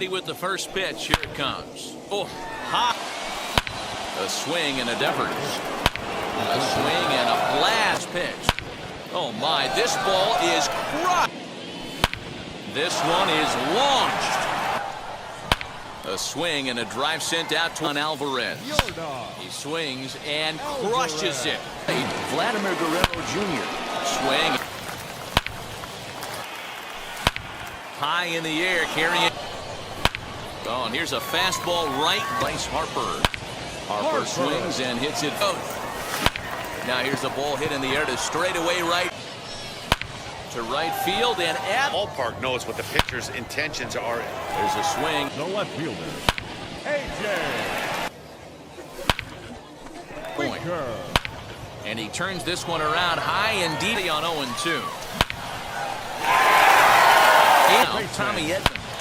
Ready with the first pitch. Here it comes. Oh, hot. A swing and a difference. A swing and a blast pitch. Oh my, this ball is crushed. This one is launched. A swing and a drive sent out to Alvarez. He swings and crushes it. Vladimir Guerrero Jr. Swing. High in the air, carrying. Oh, and here's a fastball right. Bryce Harper. Harper swings and hits it both. Now here's the ball hit in the air to straightaway right. To right field and at ballpark knows what the pitcher's intentions are. There's a swing. The left fielder, AJ. Point. And he turns this one around high and deep on 0-2. Now, Tommy Edman.